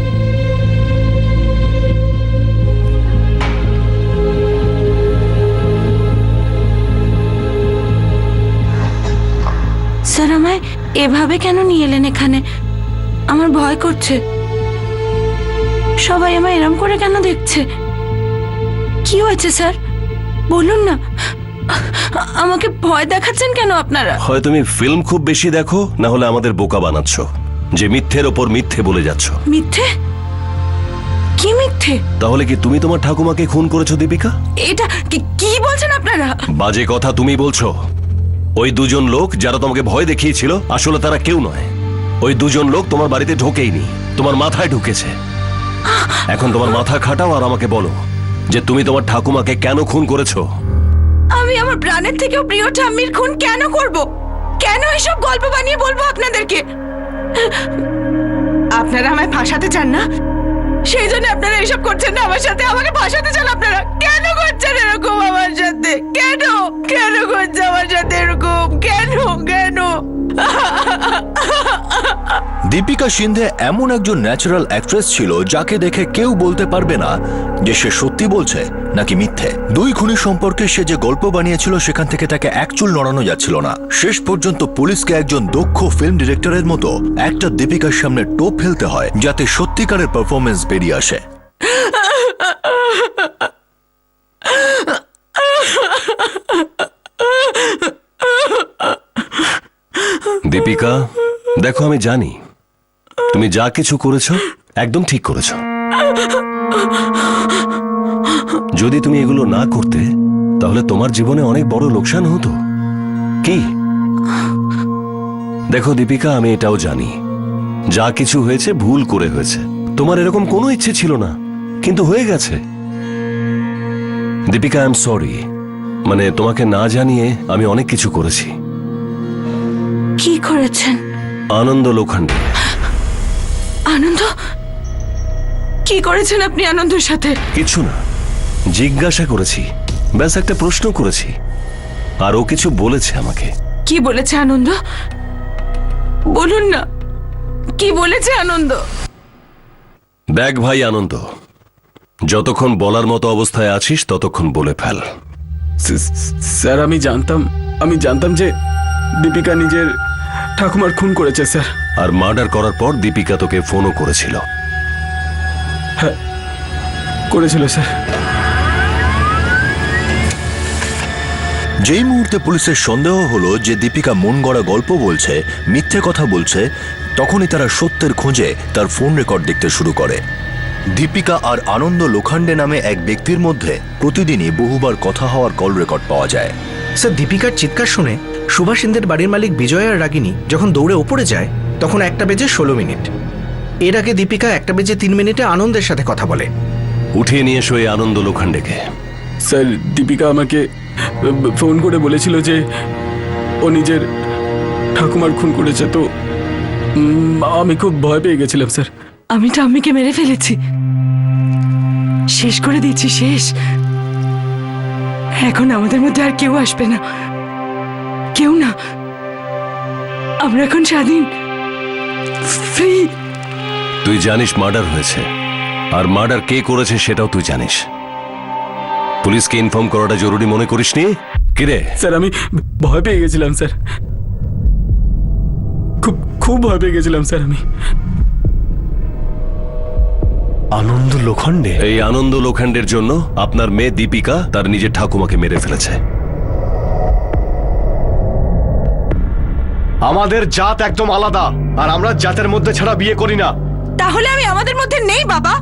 স্যার আমায় এভাবে কেন নিয়ে এলেন এখানে? আমার ভয় করছে। সবাই আমায় এরম করে কেন দেখছে? কি হয়েছে স্যার, বলুন না। আমাকে ভয় দেখাচ্ছেন কেন আপনারা? হয় তুমি ফিল্ম খুব বেশি দেখো, না হলে আমাদের বোকা বানাচ্ছ, যে মিথ্যের ওপর মিথ্যে বলে যাচ্ছ। মিথ্যে? কি মিথ্যে? তাহলে কি তুমি তোমার ঠাকুমাকে খুন করেছো দীপিকা? এটা কি বলছেন আপনারা? বাজে কথা তুমি বলছো। ওই 2 লোক যারা তোমাকে ভয় দেখিয়েছিল, আসলে তারা কেউ নয়। ওই 2 লোক তোমার বাড়িতে ঢোকেইনি, তোমার মাথায় ঢুকেছে। এখন তোমার মাথা খাটাও আর আমাকে বলো যে তুমি তোমার ঠাকুমাকে কেন খুন করেছো। আমি আমার প্রাণের থেকেও প্রিয় ঠাম্মির খুন কেন করব? কেন এসব গল্প বানিয়ে বলবো আপনাদেরকে? আপনারা আমায় ফাঁসাতে চান না, সেই জন্য আপনারা এসব করছেন না আমার সাথে। আমাকে ফাঁসাতে চান আপনারা, কেন করছেন এরকম আমার সাথে? কেন কেন করছে আমার সাথে এরকম? কেন কেন? দীপিকা সিন্ধে এমন একজন ন্যাচারাল অ্যাক্ট্রেস ছিল যাকে দেখে কেউ বলতে পারবে না যে সে সত্যি বলছে নাকি মিথ্যে। 2 খুনি সম্পর্কে সে যে গল্প বানিয়েছিল সেখান থেকে তাকে এক চুল নড়ানো যাচ্ছিল না। শেষ পর্যন্ত পুলিশকে একজন দক্ষ ফিল্ম ডিরেক্টরের মতো একটা দীপিকার সামনে টোপ ফেলতে হয় যাতে সত্যিকারের পারফরমেন্স বেরিয়ে আসে। দীপিকা দেখো, আমি জানি তুমি যা কিছু করেছো একদম ঠিক করেছো। যদি তুমি এগুলো না করতে, তাহলে তোমার জীবনে অনেক বড় লোকসান হতো। কি? দেখো দীপিকা, আমি এটাও জানি যা কিছু হয়েছে ভুল করে হয়েছে। তোমার এরকম কোনো ইচ্ছে ছিল না, কিন্তু হয়ে গেছে। Deepika, I am sorry. মানে তোমাকে না জানিয়ে আমি অনেক কিছু করেছি। কি করেছেন? আনন্দ লোখণ্ডে। আনন্দ? কি করেছেন আপনি আনন্দের সাথে? কিছু না, জিজ্ঞাসা করেছি, ব্যাস একটা প্রশ্ন করেছি। আর ও কিছু বলেছে আমাকে। কি বলেছে আনন্দ? বলুন না, কি বলেছে আনন্দ? দেখ ভাই আনন্দ, যতক্ষণ বলার মতো অবস্থায় আছিস ততক্ষণ বলে ফেল। স্যার আমি জানতাম যে দীপিকা নিজের ঠাকুমার খুন করেছে স্যার। আর মার্ডার করার পর দীপিকা তোকে ফোনও করেছিল। হ্যাঁ, করেছিল স্যার। যেই মুহূর্তে পুলিশের সন্দেহ হলো যে দীপিকা মন গড়া গল্প বলছে, মিথ্যে কথা বলছে, তখনই তারা সত্যের খোঁজে তার ফোন রেকর্ড দেখতে শুরু করে। দীপিকা আর আনন্দ লোখণ্ডে নামে এক ব্যক্তির মধ্যে প্রতিদিনই বহুবার কথা হওয়ার কল রেকর্ড পাওয়া যায়। স্যার, দীপিকার চিৎকার শুনে সুভাষিন্দের বাড়ির মালিক বিজয় আর রাগিনী যখন দৌড়ে ওপরে যায় তখন 1:16 এর আগে দীপিকা 1:03 আনন্দের সাথে কথা বলে। উঠিয়ে নিয়ে এসো এই আনন্দ লোখণ্ডেকে। স্যার, দীপিকা আমাকে ফোন করে বলেছিল যে ও নিজের ঠাকুমার খুন করেছে। তো আমি খুব ভয় পেয়ে গেছিলাম স্যার। আমি ঠাম্মিকে মেরে ফেলেছি, শেষ করে দিয়েছি, শেষ। এখন আমাদের মধ্যে আর কেউ আসবে না, কেউ না। আমরা এখন স্বাধীন, ফ্রি। তুই জানিস মার্ডার হয়েছে, আর মার্ডার কে করেছে সেটাও তুই জানিস। পুলিশকে ইনফর্ম করাটা জরুরি মনে করিসনি? কিরে? স্যার, আমি ভয় পেয়ে গেছিলাম স্যার, খুব ভয় পেয়ে গেছিলাম স্যার আমি। আনন্দ লোখণ্ডে? এই আনন্দ লোখণ্ডের জন্য আপনার মেয়ে দীপিকা তার নিজের ঠাকুমাকে মেরে ফেলেছে। আমাদের জাত একদম আলাদা, আর আমরা জাতের মধ্যে ছাড়া বিয়ে করি না। তাহলে আমি আমাদের মধ্যে নেই বাবা,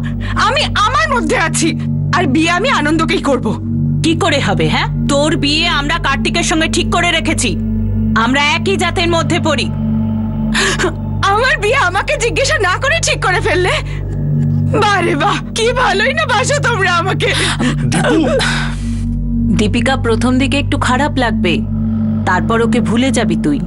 আমি আমার মধ্যে আছি। আর বিয়ে আমি আনন্দকেই করব। কি করে হবে? হ্যাঁ, তোর বিয়ে আমরা কার্তিকের সঙ্গে ঠিক করে রেখেছি। আমরা একই জাতের মধ্যে পড়ি। আমার বিয়ে আমাকে জিজ্ঞাসা না করে ঠিক করে ফেললে? বারে বাহ, কি ভালোই না বাসো তোমরা আমাকে। দীপিকা, প্রথম দিকে একটু খারাপ লাগবে, তারপর ওকে ভুলে যাবি তুই।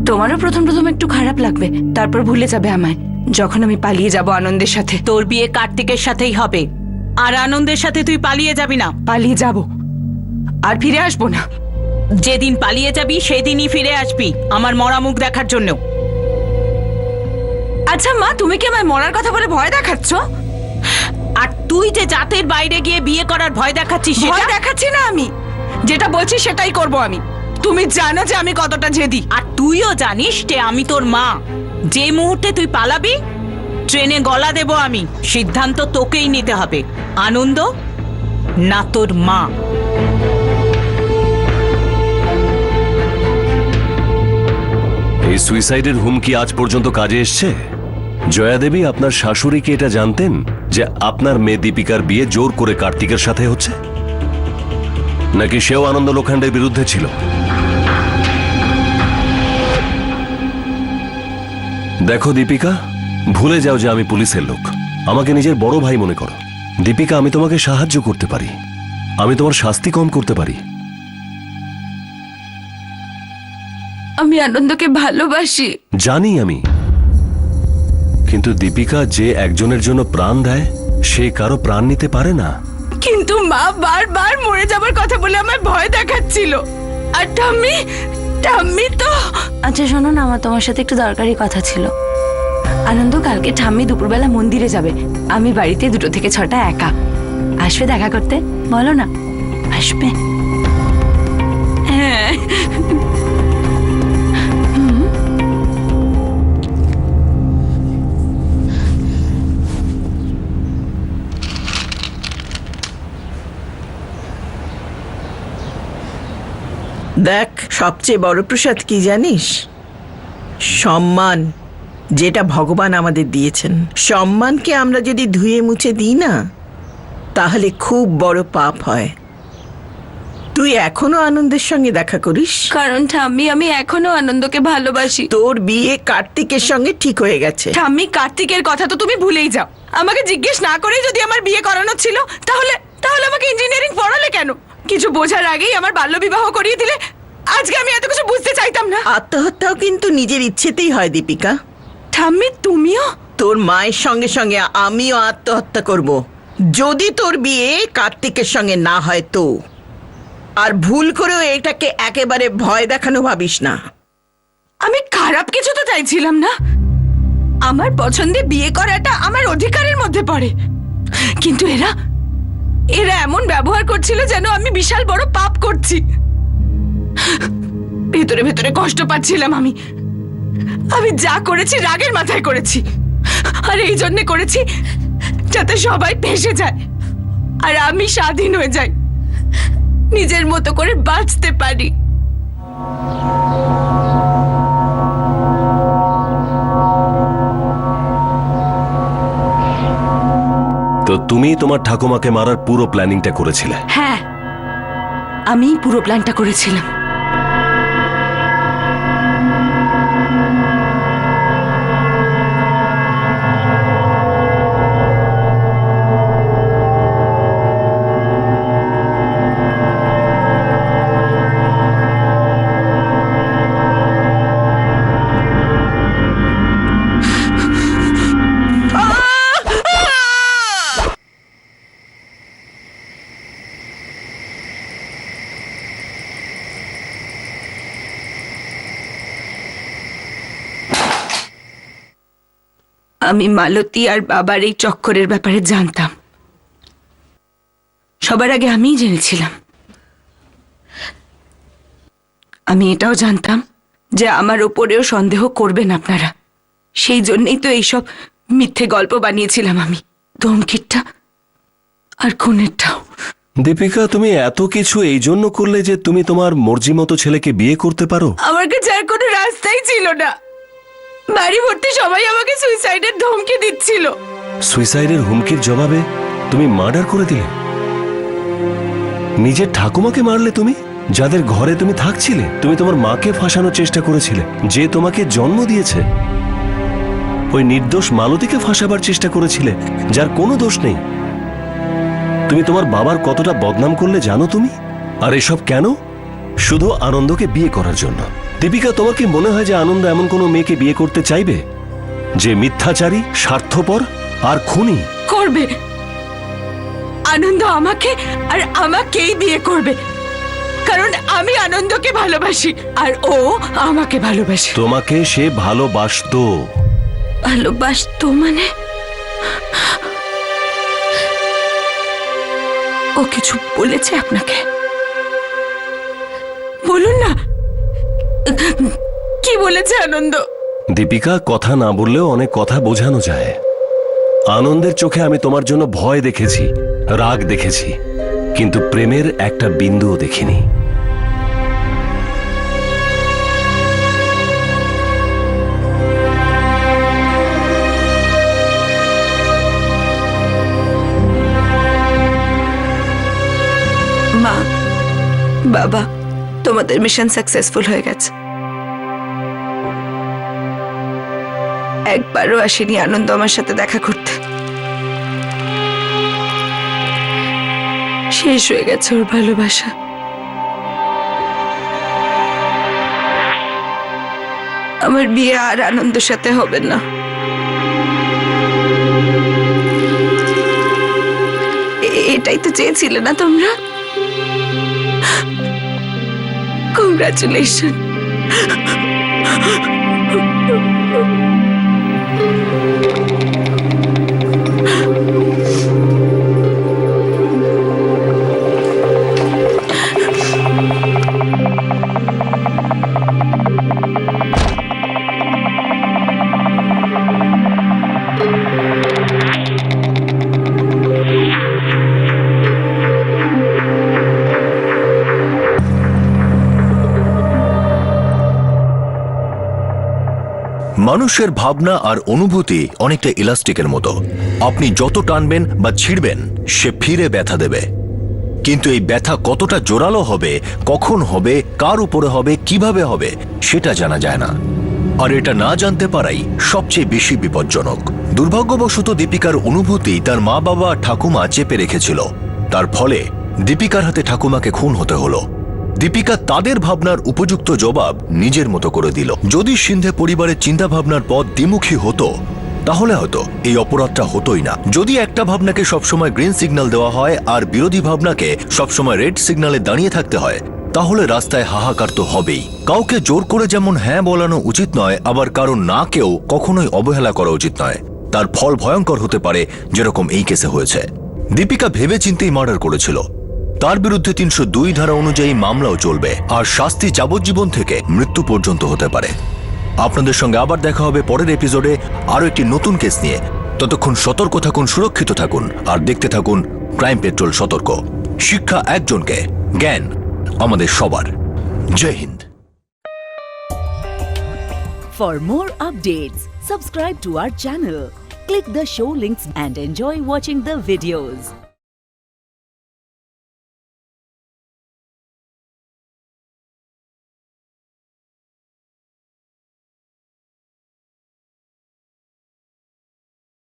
তোমারও প্রথম একটু খারাপ লাগবে, তারপর ভুলে যাবে আমায় যখন আমি পালিয়ে যাব আনন্দের সাথে। তোর বিয়ে কার্তিকের সাথেই হবে, আর আনন্দের সাথে তুই পালিয়ে যাবি না। পালিয়ে যাব আর ফিরে আসবো না। যেদিন পালিয়ে যাবি সেদিনই ফিরে আসবি আমার মরা মুখ দেখার জন্য। আচ্ছা মা, তুমি কি আমায় মরার কথা বলে ভয় দেখাচ্ছ? আর তুই যে জাতের বাইরে গিয়ে বিয়ে করার ভয় দেখাচ্ছিস, ভয় দেখাচ্ছি না আমি, যেটা বলছি সেটাই করব আমি। তুমি জানো যে আমি কতটা জেদি। আর তুইও জানিস যে আমি তোর মা। যে মুহূর্তে তুই পালাবি ট্রেনে গলা দেব আমি। সিদ্ধান্ত তোকেই নিতে হবে, আনন্দ না তোর মা। এই সুইসাইডের হুমকি আজ পর্যন্ত কাজে এসছে? জয়া দেবী আপনার শাশুড়িকে এটা জানতেন যে আপনার মেয়ে দীপিকার বিয়ে জোর করে কার্তিকের সাথে হচ্ছে? নাকি সেও আনন্দ লোখণ্ডের বিরুদ্ধে ছিল? দেখো দীপিকা, ভুলে যাও যে আমি পুলিশের লোক। আমাকে নিজের বড় ভাই মনে করো। দীপিকা, আমি তোমাকে সাহায্য করতে পারি, আমি তোমার শাস্তি কম করতে পারি। আমি আনন্দকে ভালোবাসি। জানি আমি, কিন্তু দীপিকা, যে একজনের জন্য প্রাণ দেয় সে কারো প্রাণ নিতে পারে না। কিন্তু মা বারবার মরে যাবার কথা বলে আমায় ভয় দেখাচ্ছিল। আর ঠাম্মি তো। আচ্ছা শোনো না, আমার তোমার সাথে একটু দরকারি কথা ছিল। আনন্দ, কালকে ঠাম্মি দুপুরবেলা মন্দিরে যাবে, আমি বাড়িতে 2 থেকে 6টা একা। আসবে দেখা করতে? বলো না, আসবে? হ্যাঁ। দেখ, সবচেয়ে বড় প্রসাদ কি জানিস? সম্মান, যেটা ভগবান আমাদের দিয়েছেন। সম্মানকে আমরা যদি ধুয়ে মুছে দিই না, তাহলে খুব বড় পাপ হয়। তুই এখনো আনন্দের সঙ্গে দেখা করিস? কারণ ঠাম্মি, আমি এখনো আনন্দকে ভালোবাসি। তোর বিয়ে কার্তিকের সঙ্গে ঠিক হয়ে গেছে। ঠাম্মি, কার্তিকের কথা তো তুমি ভুলেই যাও। আমাকে জিজ্ঞেস না করেই যদি আমার বিয়ে করানো ছিল, তাহলে তাহলে আমাকে ইঞ্জিনিয়ারিং পড়ালে কেন? কিছু বোঝার আগেই আমার বাল্যবিবাহ করিয়ে দিলে। আজকে আমি এত কিছু বুঝতে চাইতাম না। আত্মহত্যাও কিন্তু নিজের ইচ্ছেতেই হয় দীপিকা। ঠাম্মি তুমিও? তোর মায়ের সঙ্গে সঙ্গে আমিও আত্মহত্যা করব যদি তোর বিয়ে কার্তিকের সঙ্গে না হয় তো। আর ভুল করেও এটাকে একেবারে ভয় দেখানো ভাবিস না। আমি খারাপ কিছু তো চাইছিলাম না। আমার পছন্দে বিয়ে করাটা আমার অধিকারের মধ্যে পড়ে। কিন্তু এরা এমন ব্যবহার করছিল যেন আমি বিশাল বড় পাপ করছি। ভেতরে ভেতরে কষ্ট পাচ্ছিলাম আমি। আমি যা করেছি রাগের মাথায় করেছি, আর এই জন্য করেছি যাতে সবাই ভেসে যায় আর আমি স্বাধীন হয়ে যাই, নিজের মতো করে বাঁচতে পারি। তো তুমি তোমার ঠাকুমাকে মারার পুরো প্ল্যানিংটা করেছিলে? হ্যাঁ, আমি পুরো প্ল্যানটা করেছিলাম। আমি মালতী আর বাবার এই চক্করের ব্যাপারে জানতাম। সবার আগে আমিই জেনেছিলাম। আমি এটাও জানতাম যে আমার ওপরেও সন্দেহ করবেন আপনারা। সেই জন্যই তো এইসব মিথ্যে গল্প বানিয়েছিলাম আমি, ধমকিটা আর খুনেরটাও। দীপিকা, তুমি এত কিছু এই জন্য করলে যে তুমি তোমার মর্জি মতো ছেলেকে বিয়ে করতে পারো? আমার কাছে আর কোনো রাস্তাই ছিল না। বাড়ি ভর্তি সবাই আমাকে সুইসাইডের ধমকি দিচ্ছিল। সুইসাইডের হুমকির জবাবে তুমি মার্ডার করে দিলে? নিজের ঠাকুমাকে মারলে তুমি, যাদের ঘরে তুমি থাকছিলে? তুমি তোমার মাকে ফাঁসানোর চেষ্টা করেছিলে, যে তোমাকে জন্ম দিয়েছে। ওই নির্দোষ মালতীকে ফাঁসাবার চেষ্টা করেছিলে, যার কোনো দোষ নেই। তুমি তোমার বাবার কতটা বদনাম করলে জানো তুমি? আর এসব কেন? শুধু আনন্দকে বিয়ে করার জন্য। দীপিকা, তোমার কি মনে হয় যে আনন্দ এমন কোনো মেয়েকে বিয়ে করতে চাইবে যে মিথ্যাচারী, স্বার্থপর আর খুনি? করবে। আনন্দ আমাকে আর আমাকেই বিয়ে করবে, কারণ আমি আনন্দকে ভালোবাসি আর ও আমাকে ভালোবাসে। তোমাকে সে ভালোবাসতো। ভালোবাসতো মানে? ও কিছু বলেছে আপনাকে? বলুন না, কি বলেছে আনন্দ? দীপিকা, কথা না বললেও অনেক কথা বোঝানো যায়। আনন্দের চোখে আমি তোমার জন্য ভয় দেখেছি, রাগ দেখেছি, কিন্তু প্রেমের একটা বিন্দুও দেখিনি। মা, বাবা, তোমাদের মিশন সাকসেসফুল হয়ে গেছে। একবারও আসেনি আনন্দ আমার সাথে দেখা করতে। শেষ হয়ে গেছে ওর ভালোবাসা। আমার বিয়ে আর আনন্দের সাথে হবে না। এটাই তো চেয়েছিলে না তোমরা? কংগ্রাচুলেশন। মানুষের ভাবনা আর অনুভূতি অনেকটা ইলাস্টিকের মতো। আপনি যত টানবেন বা ছিঁড়বেন, সে ফিরে ব্যথা দেবে। কিন্তু এই ব্যথা কতটা জোরালো হবে, কখন হবে, কার উপরে হবে, কিভাবে হবে, সেটা জানা যায় না। আর এটা না জানতে পারাই সবচেয়ে বেশি বিপজ্জনক। দুর্ভাগ্যবশত দীপিকার অনুভূতি তার মা বাবা ঠাকুমা চেপে রেখেছিল। তার ফলে দীপিকার হাতে ঠাকুমাকে খুন হতে হলো। দীপিকা তাদের ভাবনার উপযুক্ত জবাব নিজের মতো করে দিল। যদি সিন্ধে পরিবারের চিন্তা ভাবনার পথ দ্বিমুখী হতো তাহলে হয়তো এই অপরাধটা হতোই না। যদি একটা ভাবনাকে সবসময় গ্রিন সিগন্যাল দেওয়া হয় আর বিরোধী ভাবনাকে সবসময় রেড সিগন্যালে দাঁড়িয়ে থাকতে হয়, তাহলে রাস্তায় হাহাকার তো হবেই। কাউকে জোর করে যেমন হ্যাঁ বলানো উচিত নয়, আবার কারণ না কেউ কখনোই অবহেলা করা উচিত নয়। তার ফল ভয়ঙ্কর হতে পারে, যেরকম এই কেসে হয়েছে। দীপিকা ভেবে চিন্তেই মার্ডার করেছিল। তার বিরুদ্ধে ৩০২ ধারা অনুযায়ী মামলাও চলবে, আর শাস্তি যাবজ্জীবন থেকে মৃত্যু পর্যন্ত হতে পারে। আপনাদের সঙ্গে আবার দেখা হবে পরের এপিসোডে আরো একটি নতুন কেস নিয়ে। ততক্ষণ সতর্ক থাকুন, সুরক্ষিত থাকুন, আর দেখতে থাকুন ক্রাইম পেট্রোল সতর্ক। শিক্ষা একজনকে, জ্ঞান আমাদের সবার। জয় Hind. For more updates, subscribe to our channel, click the show links and enjoy watching the videos.